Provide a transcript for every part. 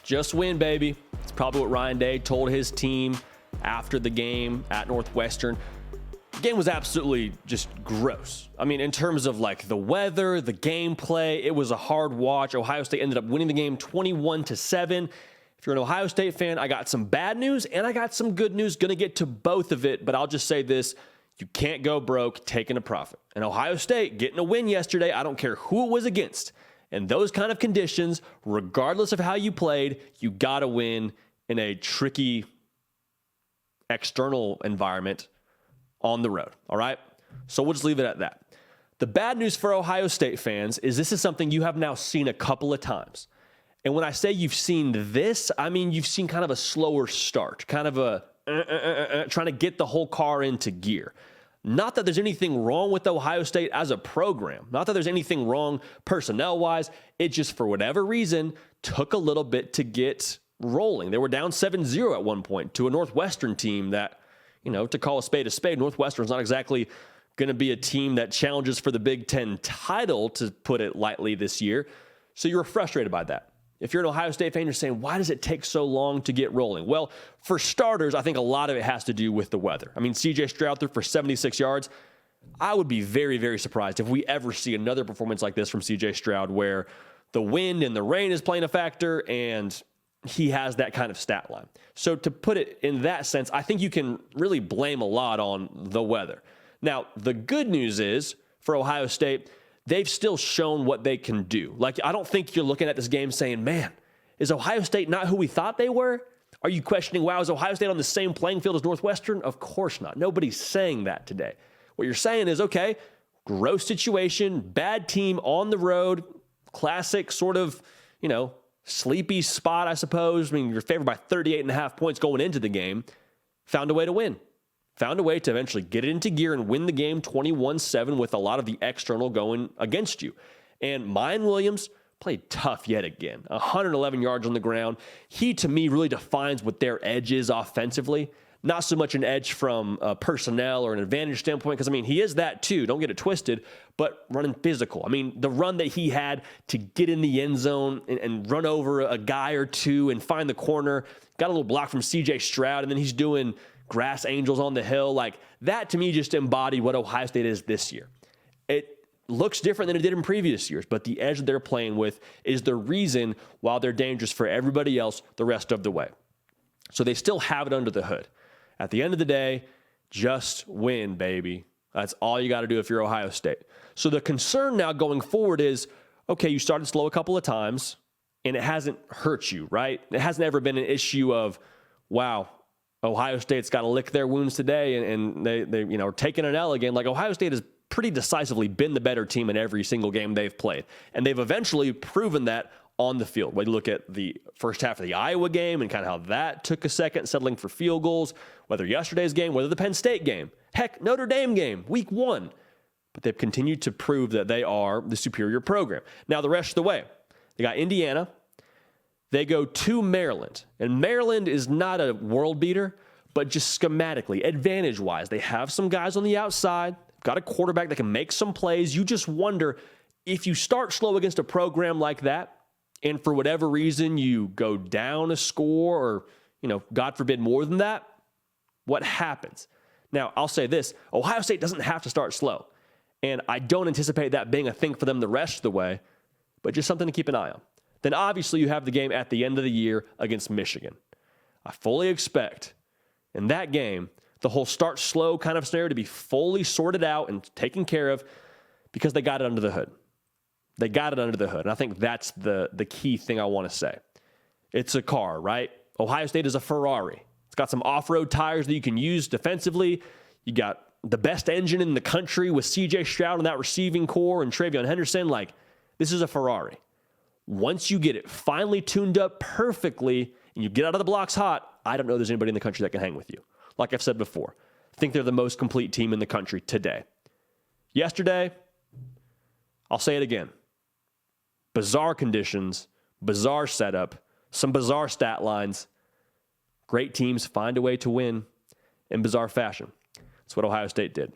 Just win, baby. It's probably what Ryan Day told his team after the game at Northwestern. The game was absolutely just gross. I mean, in terms of like the weather, the gameplay, it was a hard watch. Ohio State ended up winning the game 21-7. If you're an Ohio State fan, I got some bad news and I got some good news. Going to get to both of it, but I'll just say this. You can't go broke taking a profit. And Ohio State getting a win yesterday, I don't care who it was against. In those kind of conditions, regardless of how you played, you got to win in a tricky external environment on the road, all right? So we'll just leave it at that. The bad news for Ohio State fans is this is something you have now seen a couple of times. And when I say you've seen this, I mean you've seen kind of a slower start, kind of a trying to get the whole car into gear. Not that there's anything wrong with Ohio State as a program. Not that there's anything wrong personnel-wise. It just, for whatever reason, took a little bit to get rolling. They were down 7-0 at one point to a Northwestern team that, to call a spade, Northwestern's not exactly going to be a team that challenges for the Big Ten title, to put it lightly, this year. So you were frustrated by that. If you're an Ohio State fan, you're saying, why does it take so long to get rolling? Well, for starters, I think a lot of it has to do with the weather. I mean, CJ Stroud threw for 76 yards. I would be very, very surprised if we ever see another performance like this from CJ Stroud where the wind and the rain is playing a factor and he has that kind of stat line. So to put it in that sense, I think you can really blame a lot on the weather. Now, the good news is for Ohio State, they've still shown what they can do. Like, I don't think you're looking at this game saying, man, is Ohio State not who we thought they were? Are you questioning, wow, is Ohio State on the same playing field as Northwestern? Of course not. Nobody's saying that today. What you're saying is, okay, gross situation, bad team on the road, classic sort of, sleepy spot, I suppose. I mean, you're favored by 38.5 points going into the game. Found a way to win. Found a way to eventually get it into gear and win the game 21-7 with a lot of the external going against you. And Mayan Williams played tough yet again. 111 yards on the ground. He, to me, really defines what their edge is offensively. Not so much an edge from personnel or an advantage standpoint, because, he is that too. Don't get it twisted, but running physical. The run that he had to get in the end zone and run over a guy or two and find the corner, got a little block from CJ Stroud, and then he's doing grass angels on the hill. Like, that to me just embodied what Ohio State is this year. It looks different than it did in previous years, but the edge that they're playing with is the reason why they're dangerous for everybody else the rest of the way. So they still have it under the hood. At the end of the day, just win, baby. That's all you got to do if you're Ohio State. So the concern now going forward is, okay, you started slow a couple of times, and it hasn't hurt you, right? It hasn't ever been an issue of, wow, Ohio State's got to lick their wounds today, and they are taking an L again. Like, Ohio State has pretty decisively been the better team in every single game they've played, and they've eventually proven that on the field. When you look at the first half of the Iowa game and kind of how that took a second, settling for field goals, whether yesterday's game, whether the Penn State game, heck, Notre Dame game, week 1. But they've continued to prove that they are the superior program. Now, the rest of the way, they got Indiana. They go to Maryland. And Maryland is not a world beater, but just schematically, advantage-wise, they have some guys on the outside, got a quarterback that can make some plays. You just wonder, if you start slow against a program like that, and for whatever reason you go down a score or, God forbid, more than that, what happens? Now, I'll say this. Ohio State doesn't have to start slow. And I don't anticipate that being a thing for them the rest of the way, but just something to keep an eye on. Then obviously you have the game at the end of the year against Michigan. I fully expect in that game the whole start slow kind of scenario to be fully sorted out and taken care of because they got it under the hood. They got it under the hood. And I think that's the key thing I want to say. It's a car, right? Ohio State is a Ferrari. It's got some off-road tires that you can use defensively. You got the best engine in the country with CJ Stroud and that receiving core and Travion Henderson. Like, this is a Ferrari. Once you get it finally tuned up perfectly and you get out of the blocks hot, I don't know there's anybody in the country that can hang with you. Like I've said before, I think they're the most complete team in the country today. Yesterday, I'll say it again. Bizarre conditions, bizarre setup, some bizarre stat lines. Great teams find a way to win in bizarre fashion. That's what Ohio State did.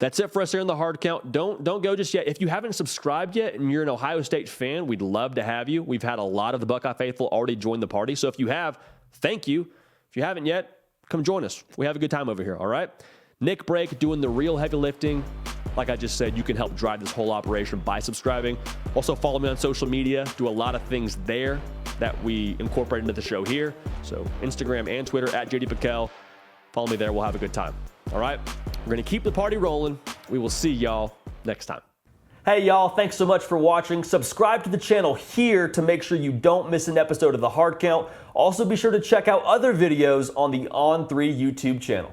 That's it for us here in the hard count. Don't go just yet. If you haven't subscribed yet and you're an Ohio State fan, we'd love to have you. We've had a lot of the Buckeye faithful already join the party. So if you have, thank you. If you haven't yet, come join us. We have a good time over here, all right? Nick Brake doing the real heavy lifting. Like I just said, you can help drive this whole operation by subscribing. Also follow me on social media. Do a lot of things there that we incorporate into the show here. So Instagram and Twitter at JD Piquel. Follow me there. We'll have a good time. All right? We're going to keep the party rolling. We will see y'all next time. Hey, y'all. Thanks so much for watching. Subscribe to the channel here to make sure you don't miss an episode of The Hard Count. Also, be sure to check out other videos on the On3 YouTube channel.